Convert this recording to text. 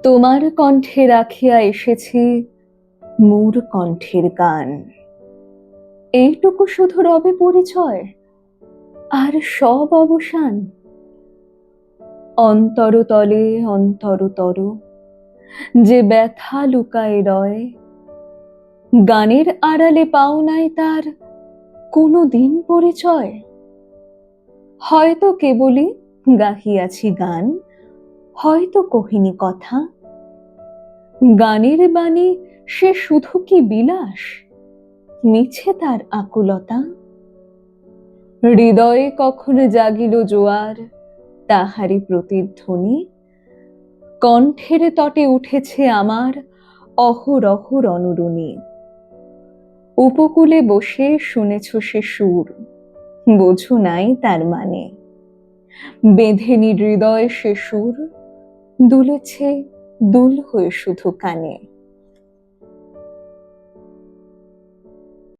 তোমার কণ্ঠে রাখিয়া এসেছি মোর কণ্ঠের গান। এইটুকু শুধু রবে পরিচয়, আর সব অবসান। অন্তরতলে অন্তরতর যে ব্যথা লুকায় রয়, গানের আড়ালে পাও নাই তার কোনো দিন পরিচয়। হয়তো কেবলই গাহিয়াছি গান, হয়তো কহিনি কথা। গানের বাণী সে শুধু কি বিলাস, মিছে তার আকুলতা। হৃদয়ে কখনো জাগিল জোয়ার, তাহারি প্রতিধ্বনি। কণ্ঠের তটে উঠেছে আমার অহরহ রণরুনি। উপকূলে বসে শুনেছ সে সুর, বোঝো নাই তার মানে। বেঁধেনি হৃদয় সে সুর, দুলেছে দুল হয়ে শুধু কানে।